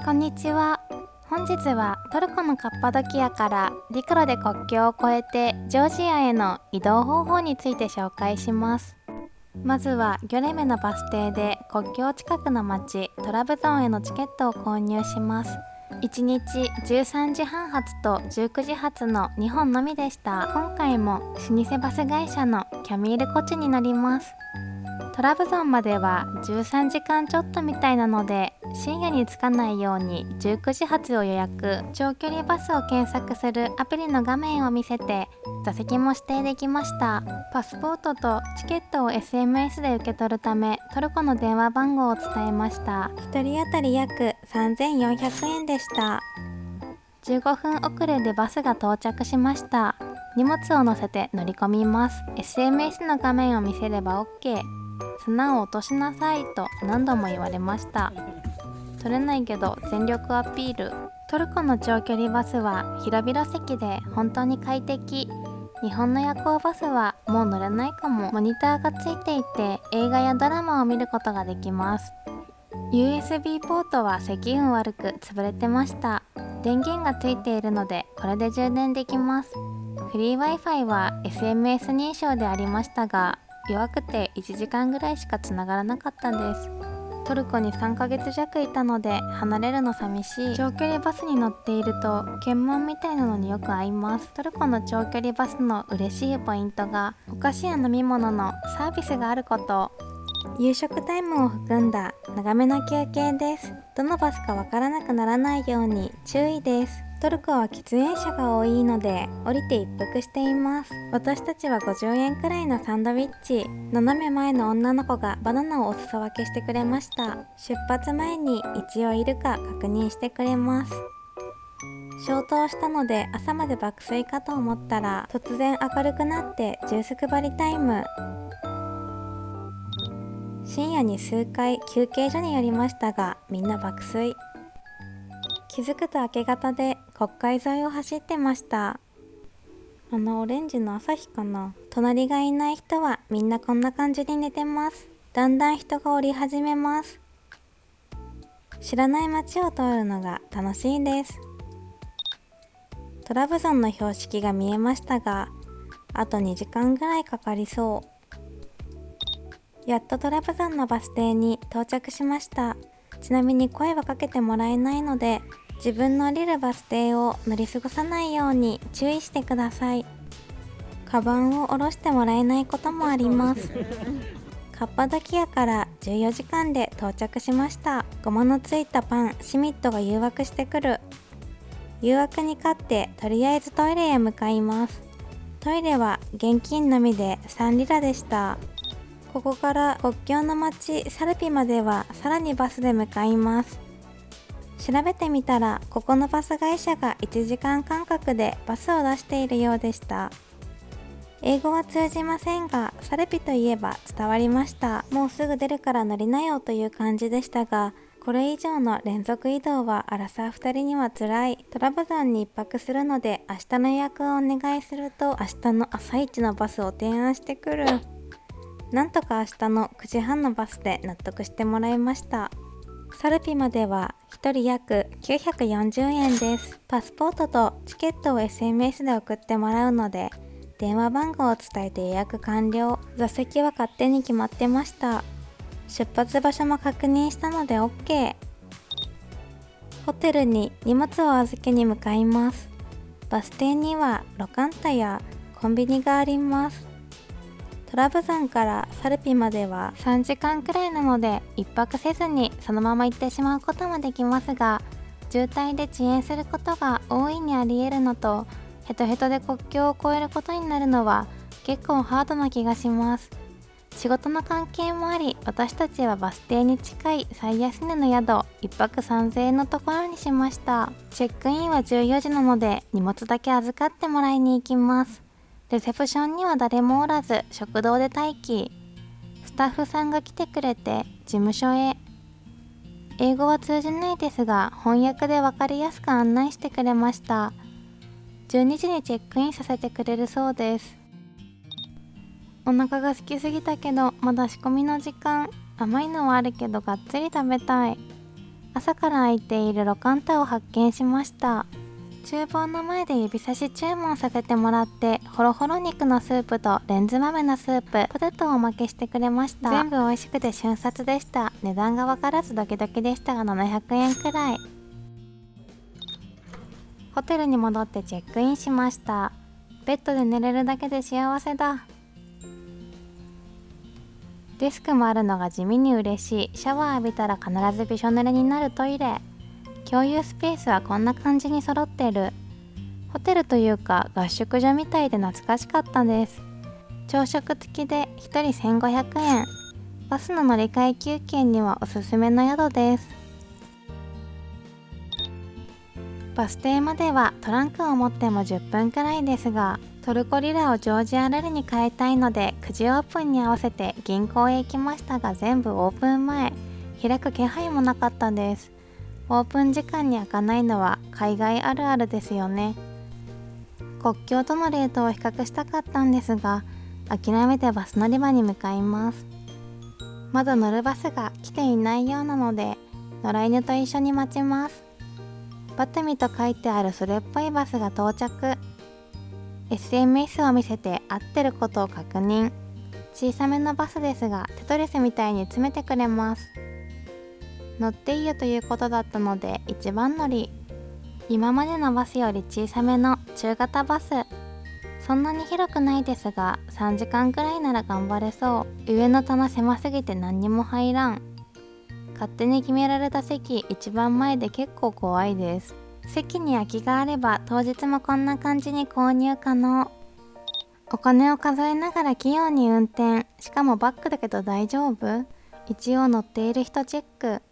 こんにちは。本日はトルコのカッパドキアから陸路で国境を越えてジョージアへの移動方法について紹介します。まずはギョレメのバス停で国境近くの町トラブゾンへのチケットを購入します。1日13時半発と19時発の2本のみでした。今回も老舗バス会社のキャミールコチに乗ります。トラブゾンまでは13時間ちょっとみたいなので、深夜に着かないように19時発を予約。長距離バスを検索するアプリの画面を見せて座席も指定できました。パスポートとチケットを SMS で受け取るためトルコの電話番号を伝えました。1人当たり約3400円でした。15分遅れでバスが到着しました。荷物を乗せて乗り込みます。 SMS の画面を見せれば OK。砂を落としなさいと何度も言われました。取れないけど全力アピール。トルコの長距離バスは広々席で本当に快適。日本の夜行バスはもう乗れないかも。モニターがついていて映画やドラマを見ることができます。 USB ポートは積運悪く潰れてました。電源がついているのでこれで充電できます。フリー Wi-Fi は SMS 認証でありましたが弱くて1時間ぐらいしかつながらなかったです。トルコに3ヶ月弱いたので離れるの寂しい。長距離バスに乗っていると検問みたいなのによく合います。トルコの長距離バスの嬉しいポイントがお菓子や飲み物のサービスがあること。夕食タイムを含んだ長めの休憩です。どのバスかわからなくならないように注意です。トルコは喫煙者が多いので降りて一服しています。私たちは50円くらいのサンドイッチ。斜め前の女の子がバナナをお裾分けしてくれました。出発前に一応いるか確認してくれます。消灯したので朝まで爆睡かと思ったら突然明るくなってジュース配りタイム。深夜に数回休憩所に寄りましたがみんな爆睡。気づくと明け方で国会沿いを走ってました。オレンジの朝日かな。隣がいない人はみんなこんな感じに寝てます。だんだん人が降り始めます。知らない街を通るのが楽しいです。トラブゾンの標識が見えましたがあと2時間ぐらいかかりそう。やっとトラブゾンのバス停に到着しました。ちなみに声はかけてもらえないので自分の降りるバス停を乗り過ごさないように注意してください。カバンを下ろしてもらえないこともあります。カッパドキアから14時間で到着しました。ゴマのついたパン、シミットが誘惑してくる。誘惑に勝ってとりあえずトイレへ向かいます。トイレは現金のみで3リラでした。ここから国境の町サルピまではさらにバスで向かいます。調べてみたらここのバス会社が1時間間隔でバスを出しているようでした。英語は通じませんがサルピといえば伝わりました。もうすぐ出るから乗りなよという感じでしたがこれ以上の連続移動はアラサー2人には辛い。トラブゾンに1泊するので明日の予約をお願いすると明日の朝一のバスを提案してくる。なんとか明日の9時半のバスで納得してもらいました。サルピまでは1人約940円です。パスポートとチケットを SMS で送ってもらうので電話番号を伝えて予約完了。座席は勝手に決まってました。出発場所も確認したので OK。 ホテルに荷物を預けに向かいます。バス停にはロカンタやコンビニがあります。トラブゾンからサルピまでは3時間くらいなので一泊せずにそのまま行ってしまうこともできますが渋滞で遅延することが大いにあり得るのとヘトヘトで国境を越えることになるのは結構ハードな気がします。仕事の関係もあり私たちはバス停に近い最安値の宿1泊3000円のところにしました。チェックインは14時なので荷物だけ預かってもらいに行きます。レセプションには誰もおらず食堂で待機。スタッフさんが来てくれて事務所へ。英語は通じないですが翻訳で分かりやすく案内してくれました。12時にチェックインさせてくれるそうです。お腹が空きすぎたけどまだ仕込みの時間。甘いのはあるけどがっつり食べたい。朝から空いているロカンタを発見しました。厨房の前で指差し注文させてもらって、ホロホロ肉のスープとレンズ豆のスープ、ポテトをおまけしてくれました。全部美味しくて瞬殺でした。値段が分からずドキドキでしたが700円くらい。ホテルに戻ってチェックインしました。ベッドで寝れるだけで幸せだ。デスクもあるのが地味に嬉しい。シャワー浴びたら必ずびしょ濡れになるトイレ。共有スペースはこんな感じに揃ってる。ホテルというか合宿所みたいで懐かしかったです。朝食付きで1人1500円。バスの乗り換え休憩にはおすすめの宿です。バス停まではトランクを持っても10分くらいですが、トルコリラをジョージアレルに変えたいので9時オープンに合わせて銀行へ行きましたが、全部オープン前。開く気配もなかったです。オープン時間に開かないのは海外あるあるですよね。国境とのレートを比較したかったんですが、諦めてバス乗り場に向かいます。まだ乗るバスが来ていないようなので、野良犬と一緒に待ちます。バテミと書いてあるそれっぽいバスが到着。SMS を見せて合ってることを確認。小さめのバスですがテトリスみたいに詰めてくれます。乗っていいよということだったので一番乗り。今までのバスより小さめの中型バス。そんなに広くないですが3時間くらいなら頑張れそう。上の棚狭すぎて何にも入らん。勝手に決められた席一番前で結構怖いです。席に空きがあれば当日もこんな感じに購入可能。お金を数えながら器用に運転。しかもバックだけど大丈夫？一応乗っている人チェック。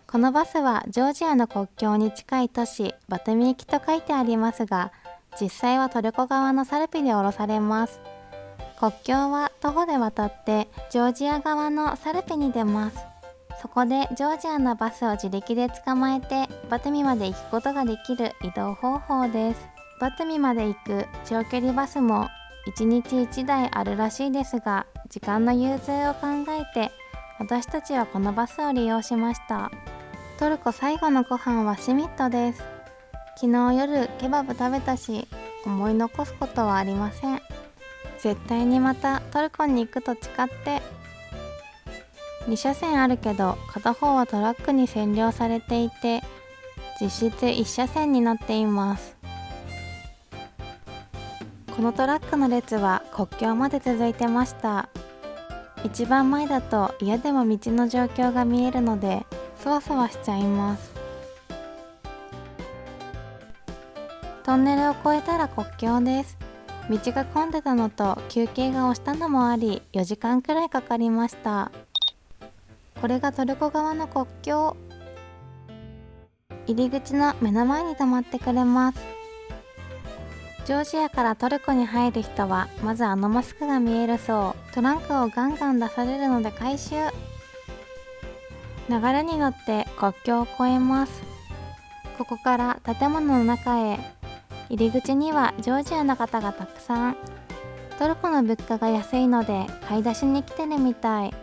このバスはジョージアの国境に近い都市バトミ行きと書いてありますが、実際はトルコ側のサルピで降ろされます。国境は徒歩で渡ってジョージア側のサルピに出ます。そこでジョージアのバスを自力で捕まえてバトミまで行くことができる移動方法です。バトミまで行く長距離バスも1日1台あるらしいですが、時間の融通を考えて私たちはこのバスを利用しました。トルコ最後のご飯はシミットです。昨日夜ケバブ食べたし、思い残すことはありません。絶対にまたトルコに行くと誓って。2車線あるけど片方はトラックに占領されていて、実質1車線になっています。このトラックの列は国境まで続いてました。一番前だと嫌でも道の状況が見えるのでそわそわしちゃいます。トンネルを越えたら国境です。道が混んでたのと休憩が押したのもあり4時間くらいかかりました。これがトルコ側の国境。入り口の目の前に止まってくれます。ジョージアからトルコに入る人はまずあのマスクが見えるそう。トランクをガンガン出されるので回収。流れに乗って国境を越えます。ここから建物の中へ。入り口にはジョージアの方がたくさん。トルコの物価が安いので買い出しに来てるみたい。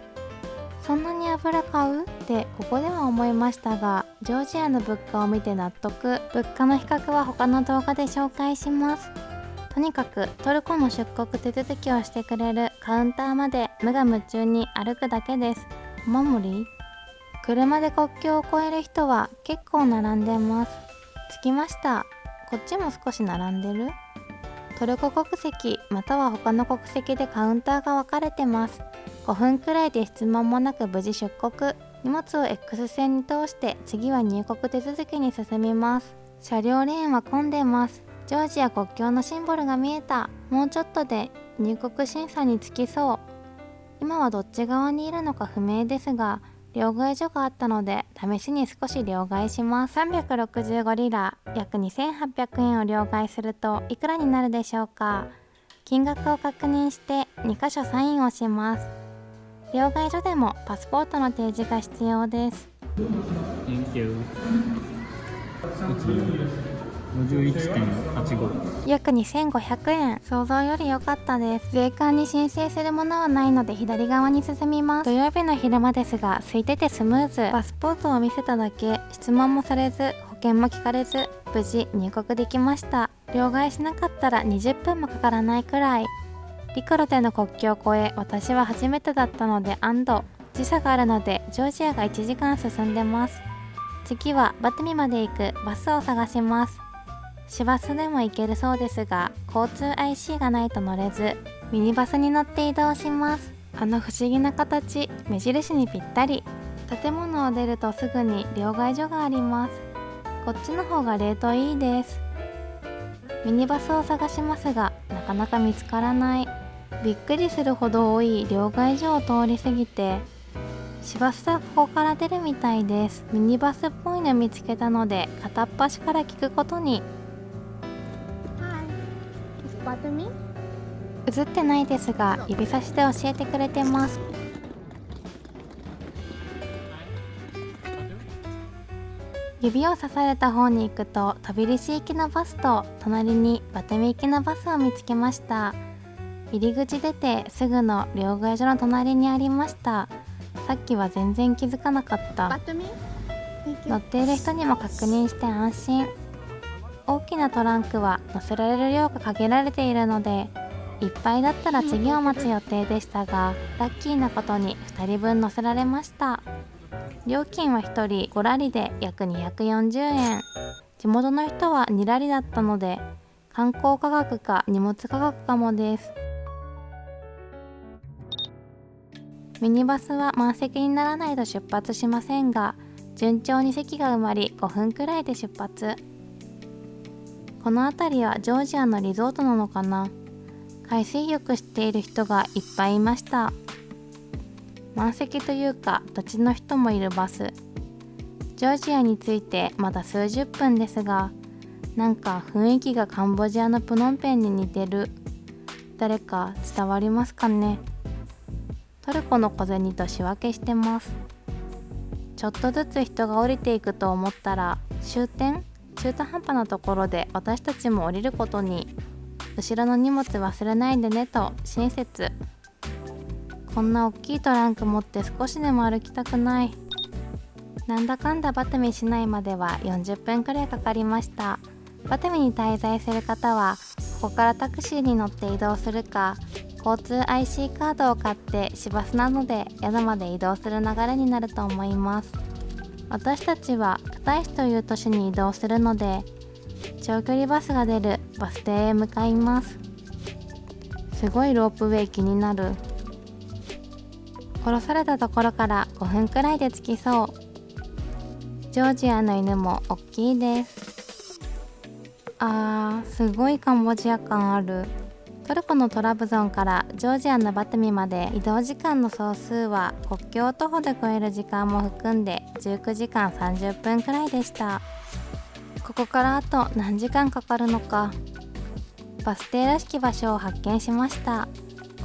そんなに油買うってここでは思いましたが、ジョージアの物価を見て納得。物価の比較は他の動画で紹介します。とにかくトルコの出国手続きをしてくれるカウンターまで無我夢中に歩くだけです。お守り？車で国境を越える人は結構並んでます。着きました。こっちも少し並んでる？トルコ国籍または他の国籍でカウンターが分かれてます。5分くらいで質問もなく無事出国。荷物を X 線に通して次は入国手続きに進みます。車両レーンは混んでます。ジョージア国境のシンボルが見えた。もうちょっとで入国審査に着きそう。今はどっち側にいるのか不明ですが、両替所があったので試しに少し両替します。365リラ、約2800円を両替するといくらになるでしょうか。金額を確認して2箇所サインをします。両替所でもパスポートの提示が必要です。 Thank you. 51.85。約2500円。想像より良かったです。税関に申請するものはないので左側に進みます。土曜日の昼間ですが空いててスムーズ。パスポートを見せただけ、質問もされず保険も聞かれず無事入国できました。両替しなかったら20分もかからないくらい。陸路での国境を越え、私は初めてだったので安堵。時差があるのでジョージアが1時間進んでます。次はバテミまで行くバスを探します。市バスでも行けるそうですが、交通 IC がないと乗れず、ミニバスに乗って移動します。あの不思議な形、目印にぴったり。建物を出るとすぐに両替所があります。こっちの方がレートいいです。ミニバスを探しますが、なかなか見つからない。びっくりするほど多い両替所を通り過ぎて、市バスはここから出るみたいです。ミニバスっぽいの見つけたので、片っ端から聞くことに。映ってないですが、指差しで教えてくれてます。指をさされた方に行くと、トビリシ行きのバスと隣にバテミ行きのバスを見つけました。入り口出てすぐの両替所の隣にありました。さっきは全然気づかなかった。乗っている人にも確認して安心。大きなトランクは乗せられる量が限られているので、いっぱいだったら次を待つ予定でしたが、ラッキーなことに2人分乗せられました。料金は1人5ラリで約240円。地元の人は2ラリだったので、観光価格か荷物価格かもです。ミニバスは満席にならないと出発しませんが、順調に席が埋まり5分くらいで出発。この辺りはジョージアのリゾートなのかな。海水浴している人がいっぱいいました。満席というか立ちの人もいるバス。ジョージアに着いてまだ数十分ですが、なんか雰囲気がカンボジアのプノンペンに似てる。誰か伝わりますかね。トルコの小銭と仕分けしてます。ちょっとずつ人が降りていくと思ったら、終点、中途半端なところで私たちも降りることに。後ろの荷物忘れないでねと親切。こんな大きいトランク持って少しでも歩きたくない。なんだかんだバテミ市内までは40分くらいかかりました。バテミに滞在する方はここからタクシーに乗って移動するか、交通 IC カードを買って市バスなどで宿まで移動する流れになると思います。私たちはクタイ市という都市に移動するので、長距離バスが出るバス停へ向かいます。すごいロープウェイ気になる。降ろされたところから5分くらいで着きそう。ジョージアの犬も大きいです。すごいカンボジア感ある。トルコのトラブゾンからジョージアのバテミまで移動時間の総数は国境を徒歩で越える時間も含んで19時間30分くらいでした。ここからあと何時間かかるのか。バス停らしき場所を発見しました。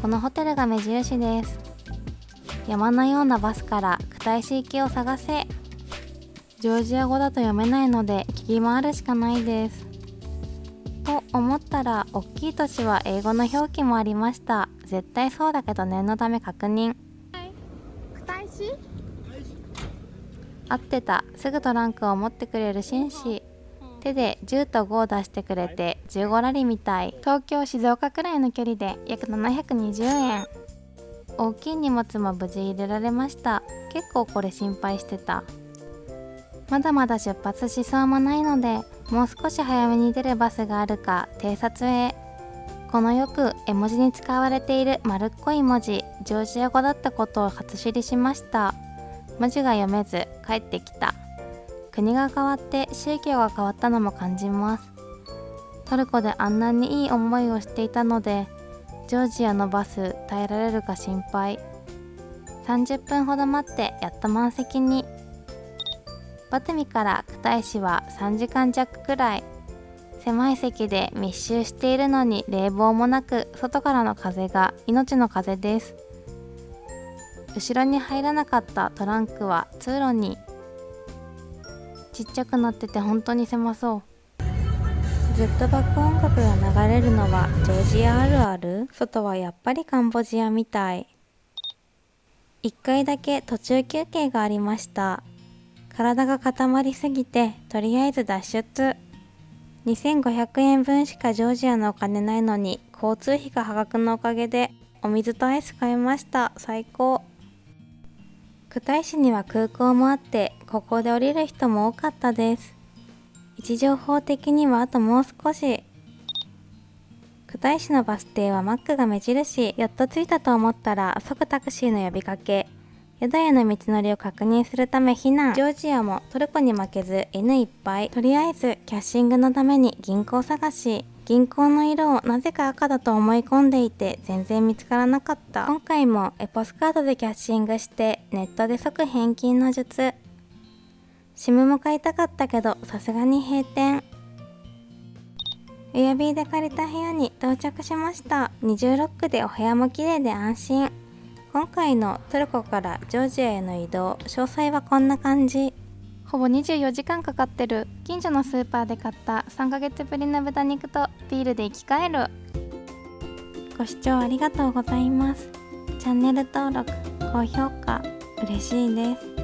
このホテルが目印です。山のようなバスからクタイ市行きを探せ。ジョージア語だと読めないので聞き回るしかないです。と思ったら、大きい都市は英語の表記もありました。絶対そうだけど念のため確認。合ってた。すぐトランクを持ってくれる紳士。手で10と5を出してくれて15ラリみたい。東京静岡くらいの距離で約720円。大きい荷物も無事入れられました。結構これ心配してた。まだまだ出発しそうもないので、もう少し早めに出るバスがあるか偵察へ。このよく絵文字に使われている丸っこい文字、ジョージア語だったことを初知りしました。文字が読めず帰ってきた。国が変わって宗教が変わったのも感じます。トルコであんなにいい思いをしていたので、ジョージアのバス耐えられるか心配。30分ほど待ってやっと満席に。バテミからクタイ市は3時間弱くらい。狭い席で密集しているのに冷房もなく、外からの風が命の風です。後ろに入らなかったトランクは通路に。ちっちゃくなってて本当に狭そう。ずっとバック音楽が流れるのはジョージアあるある？外はやっぱりカンボジアみたい。1回だけ途中休憩がありました。体が固まりすぎてとりあえず脱出。2500円分しかジョージアのお金ないのに交通費が破格のおかげでお水とアイス買いました。最高。クタイ市には空港もあってここで降りる人も多かったです。位置情報的にはあともう少し。クタイ市のバス停はマックが目印。やっと着いたと思ったら即タクシーの呼びかけ。宿への道のりを確認するため避難。ジョージアもトルコに負けず犬いっぱい。とりあえずキャッシングのために銀行探し。銀行の色をなぜか赤だと思い込んでいて全然見つからなかった。今回もエポスカードでキャッシングしてネットで即返金の術。SIM も買いたかったけどさすがに閉店。エアビーで借りた部屋に到着しました。20ロックでお部屋も綺麗で安心。今回のトルコからジョージアへの移動、詳細はこんな感じ。ほぼ24時間かかってる。近所のスーパーで買った3ヶ月ぶりの豚肉とビールで生き返る。ご視聴ありがとうございます。チャンネル登録、高評価嬉しいです。